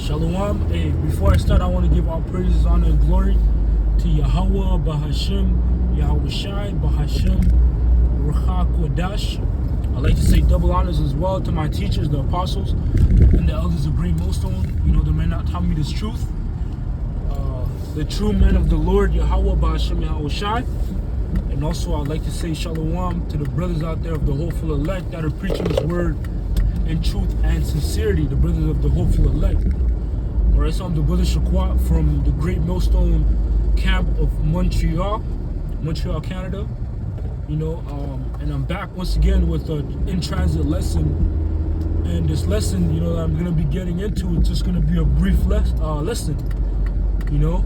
Shalom. Hey, before I start, I want to give all praises, honor, and glory to Yahweh, Bahashim, Yahweh Shai, Bahashim, Ruach Kodash. I'd like to say double honors as well to my teachers, the apostles, and the elders of Great Millstone. You know, the men that taught me this truth. The true men of the Lord, Yahweh, Bahashim, Yahweh Shai. And also, I'd like to say shalom to the brothers out there of the hopeful elect that are preaching this word in truth and sincerity, the brothers of the hopeful elect. Alright, so I'm the brother Shaquat from the Great Millstone camp of Montreal, Canada. You know, and I'm back once again with an in-transit lesson. And this lesson, you know, that I'm going to be getting into, it's just going to be a brief lesson, you know.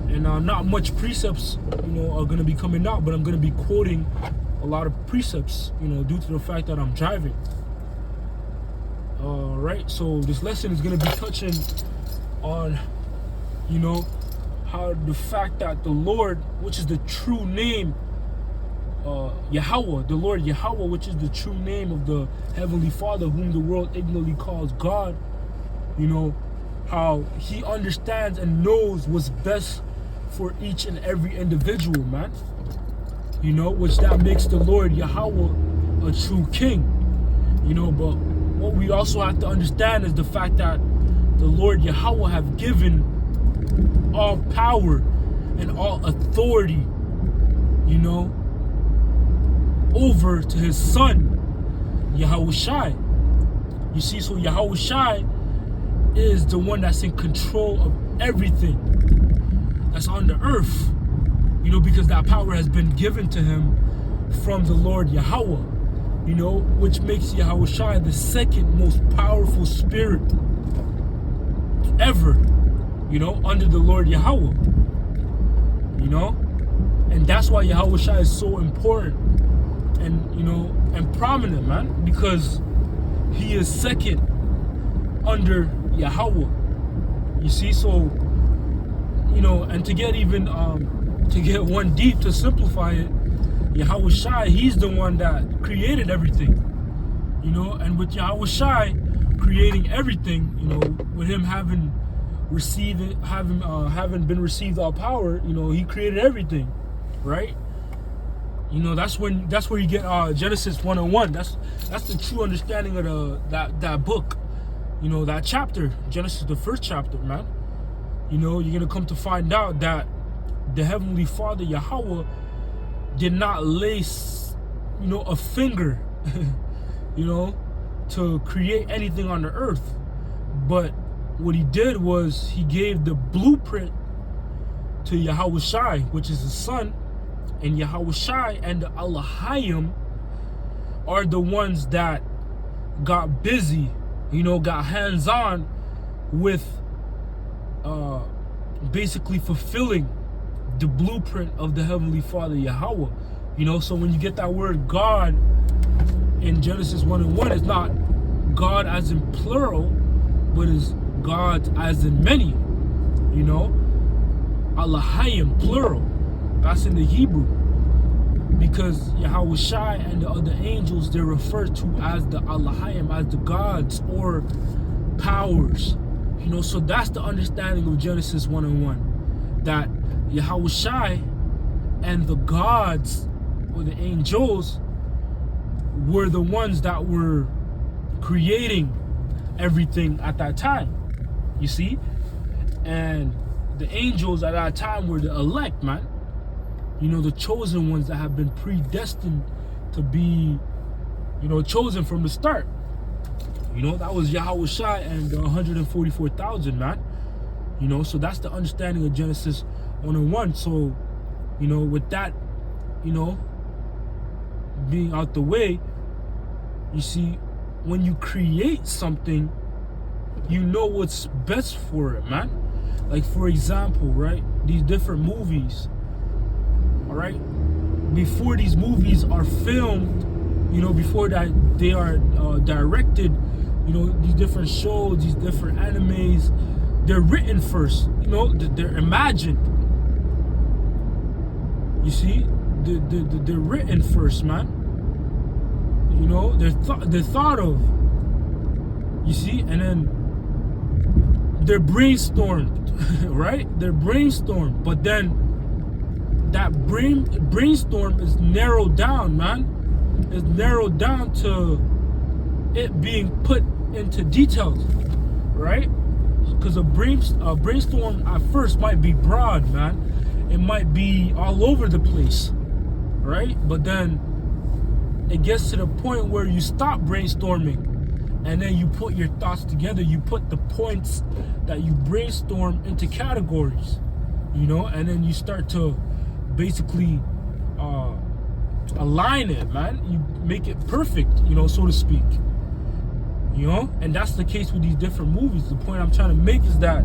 And not much precepts, you know, are going to be coming out, but I'm going to be quoting a lot of precepts, you know, due to the fact that I'm driving. Right, so this lesson is going to be touching on, you know, how the fact that the Lord, which is the true name, Yahweh, the Lord Yahweh, which is the true name of the Heavenly Father, whom the world ignorantly calls God, you know, how He understands and knows what's best for each and every individual, man. You know, which that makes the Lord Yahweh a true king. You know, but what we also have to understand is the fact that the Lord Yahweh have given all power and all authority, you know, over to His Son, Yahweh Shai. You see, so Yahweh Shai is the one that's in control of everything that's on the earth, you know, because that power has been given to Him from the Lord Yahweh, you know, which makes Yahweh Shai the second most powerful spirit ever, you know, under the Lord Yahweh, you know. And that's why Yahweh Shai is so important and, you know, and prominent, man, because He is second under Yahweh. You see, so, you know, and to get even to get one deep, to simplify it, Yahweh Shai, He's the one that created everything, you know. And with Yahweh Shai creating everything, you know, with Him having been received all power, you know, He created everything, right? You know, that's where you get Genesis 1:1. That's the true understanding of that book, you know, that chapter, Genesis, the first chapter, man. You know, you're gonna come to find out that the Heavenly Father Yahweh did not lace, you know, a finger, you know, to create anything on the earth. But what He did was He gave the blueprint to Yahweh Shai, which is His Son. And Yahweh Shai and the Elohim are the ones that got busy, you know, got hands-on with basically fulfilling the blueprint of the Heavenly Father Yahweh. You know, so when you get that word God in Genesis 1:1, it's not God as in plural, but it's God as in many, you know. Elohim, plural. That's in the Hebrew. Because Yahweh Shai and the other angels, they're referred to as the Elohim, as the gods or powers. You know, so that's the understanding of Genesis 1:1. That Yahweh Shai and the gods or the angels were the ones that were creating everything at that time. You see? And the angels at that time were the elect, man. You know, the chosen ones that have been predestined to be, you know, chosen from the start. You know, that was Yahweh Shai and 144,000, man. You know, so that's the understanding of Genesis 1:1. So, you know, with that, you know, being out the way, you see, when you create something, you know what's best for it, man. Like, for example, right, these different movies, all right, before these movies are filmed, you know, before that they are directed, you know, these different shows, these different animes, they're written first, you know, they're imagined. You see, they're written first, man. You know, they're thought of. You see, and then they're brainstormed, right? They're brainstormed, but then that brainstorm is narrowed down, man. It's narrowed down to it being put into details, right? Because a brainstorm at first might be broad, man. It might be all over the place, right? But then it gets to the point where you stop brainstorming and then you put your thoughts together. You put the points that you brainstorm into categories, you know, and then you start to basically align it, man. You make it perfect, you know, so to speak. You know, and that's the case with these different movies. The point I'm trying to make is that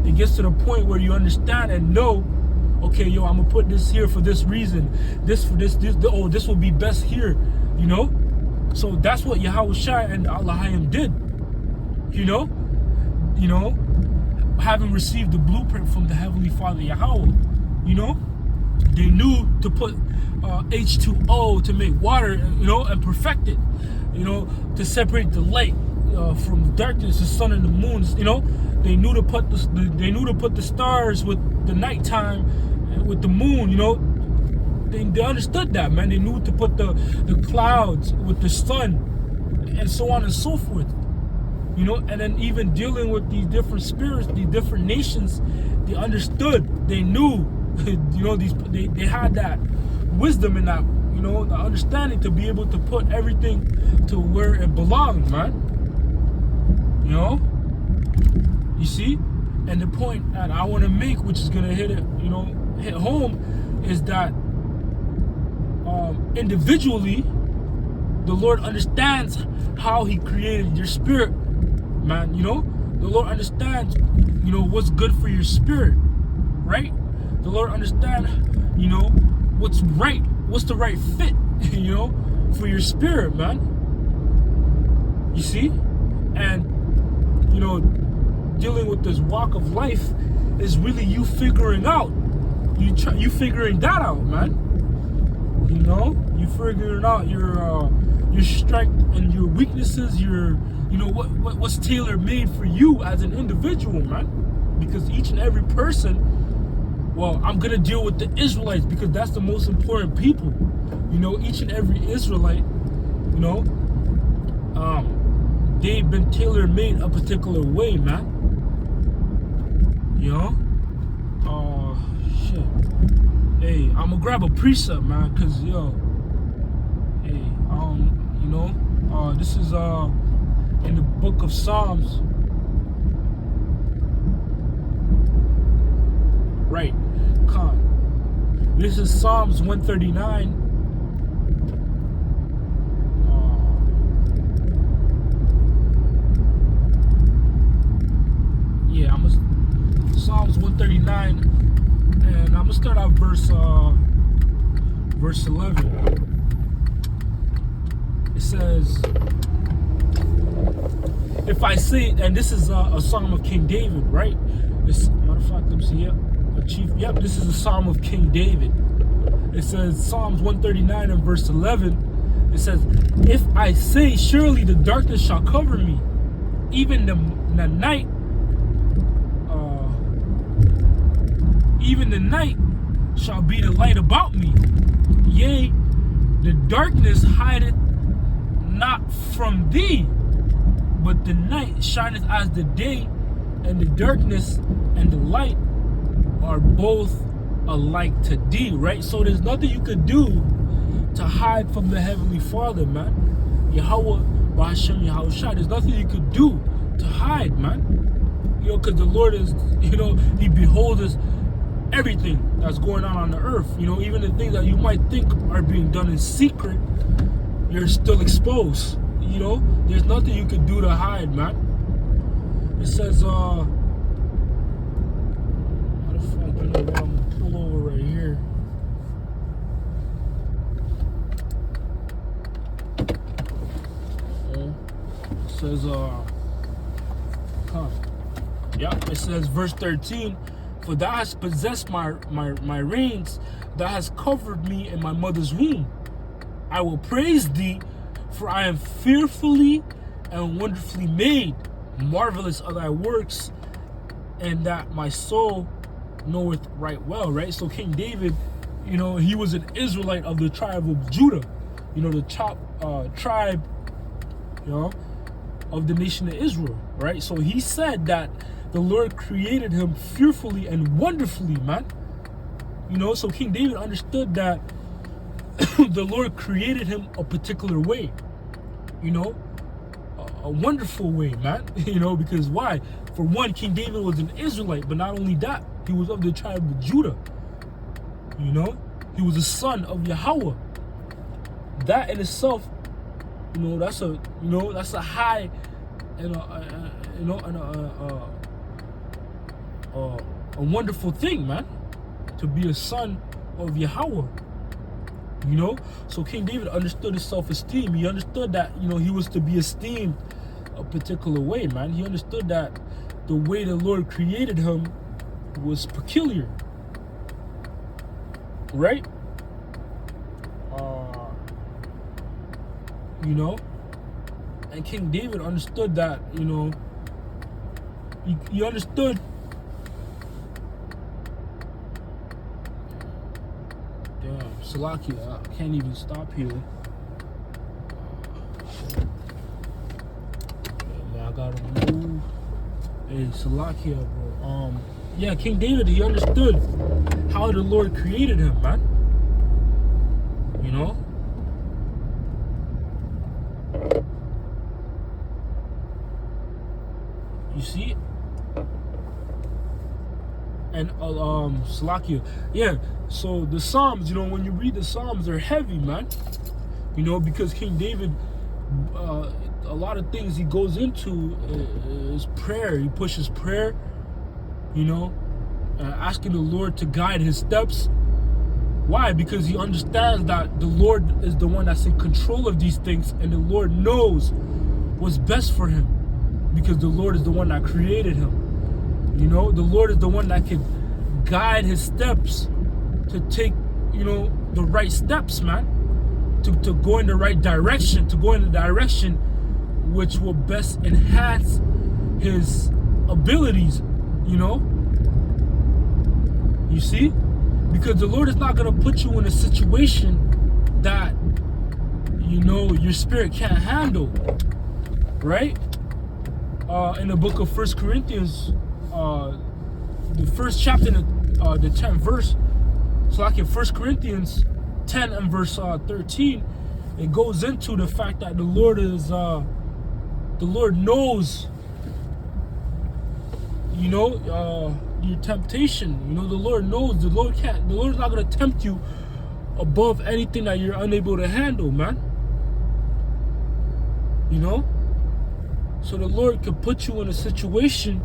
it gets to the point where you understand and know, okay, yo, I'm gonna put this here for this reason, this for this, oh, this will be best here, you know. So that's what Yahawashi and Allahayim did, you know, having received the blueprint from the Heavenly Father Yahweh, you know, they knew to put H2O to make water, you know, and perfect it, you know, to separate the light from the darkness, the sun and the moon, you know. They knew to put the stars with the nighttime, with the moon, you know. They understood that, man. They knew to put the clouds with the sun, and so on and so forth, you know. And then even dealing with these different spirits, these different nations, they understood. They knew, you know, they had that wisdom and that, you know, the understanding to be able to put everything to where it belonged, man. You know, you see. And the point that I want to make, which is gonna hit home, is that individually, the Lord understands how He created your spirit, man. You know, the Lord understands, you know, what's good for your spirit, right? The Lord understands, you know, what's right, what's the right fit, you know, for your spirit, man. You see, and you know, dealing with this walk of life is really you figuring out, you figuring that out, man. You know, you figuring out your strength and your weaknesses, you know, what's tailor made for you as an individual, man. Because each and every person, well, I'm gonna deal with the Israelites because that's the most important people. You know, each and every Israelite, you know, they've been tailor made a particular way, man. You know, shit. Hey, I'm gonna grab a precept, man, cause yo, hey, you know, this is in the book of Psalms, right? This is Psalms 139. Yeah, Psalms 139, and I'm gonna start out verse 11. It says, if I say, and this is a psalm of King David, right? This, matter of fact, let me see, yep, this is a psalm of King David. It says, Psalms 139 and verse 11, it says, if I say, surely the darkness shall cover me, even the night, even the night shall be the light about me. Yea, the darkness hideth not from thee, but the night shineth as the day, and the darkness and the light are both alike to thee, right? So there's nothing you could do to hide from the Heavenly Father, man. Yahweh, Bahashem, Yahawashi, there's nothing you could do to hide, man. You know, because the Lord is, you know, He beholds everything that's going on the earth. You know, even the things that you might think are being done in secret, you're still exposed. You know, there's nothing you can do to hide, man. It says, matter of fact, you know what, I'm gonna pull over right here. It says, it says verse 13, for thou hast possessed my reins, thou hast covered me in my mother's womb. I will praise thee, for I am fearfully and wonderfully made. Marvelous are thy works, and that my soul knoweth right well, right? So King David, you know, he was an Israelite of the tribe of Judah, you know, the tribe, you know, of the nation of Israel, right? So he said that the Lord created him fearfully and wonderfully, man. You know, so King David understood that the Lord created him a particular way, you know, a wonderful way, man. You know, because why? For one, King David was an Israelite, but not only that, he was of the tribe of Judah. You know, he was a son of Yahweh. That in itself, you know, that's a high and a wonderful thing, man, to be a son of Yahweh. You know, so King David understood his self-esteem. He understood that, you know, he was to be esteemed a particular way, man. He understood that the way the Lord created him was peculiar, right? You know, and King David understood that, you know, he understood. Damn, Salakia, I can't even stop here. Man, I gotta move. Hey, Salakia, bro. Yeah, King David, he understood how the Lord created him, man. You know? You see? And Salakia, yeah. So the Psalms, you know, when you read the Psalms, they're heavy, man. You know, because King David, a lot of things he goes into is prayer. He pushes prayer, you know, asking the Lord to guide his steps. Why? Because he understands that the Lord is the one that's in control of these things, and the Lord knows what's best for him, because the Lord is the one that created him. You know, the Lord is the one that can guide his steps to take, you know, the right steps, man, to go in the right direction, to go in the direction which will best enhance his abilities, you know? You see? Because the Lord is not going to put you in a situation that, you know, your spirit can't handle, right? In the book of 1 Corinthians, the first chapter, the 10th verse, so like in 1 Corinthians 10 and verse 13, it goes into the fact that the Lord knows, you know, your temptation. You know, the Lord knows. The Lord's not going to tempt you above anything that you're unable to handle, man. You know? So the Lord can put you in a situation,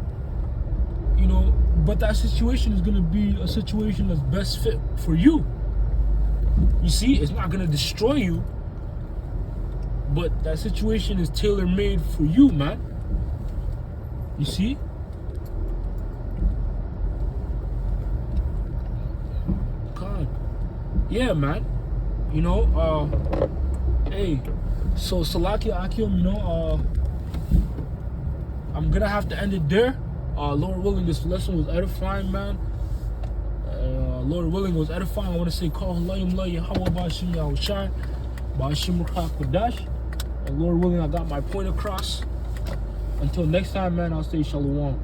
you know, but that situation is going to be a situation that's best fit for you. You see, it's not going to destroy you, but that situation is tailor-made for you, man. You see? God. Yeah, man. You know, hey, so Salakia Akim, you know, I'm gonna have to end it there. Lord willing, this lesson was edifying, man. Lord willing, it was edifying. I want to say, call Layim Lay Yahweh Bashim Yahushai Bashim Ruchak Kodash. And Lord willing, I got my point across. Until next time, man, I'll say Shalom.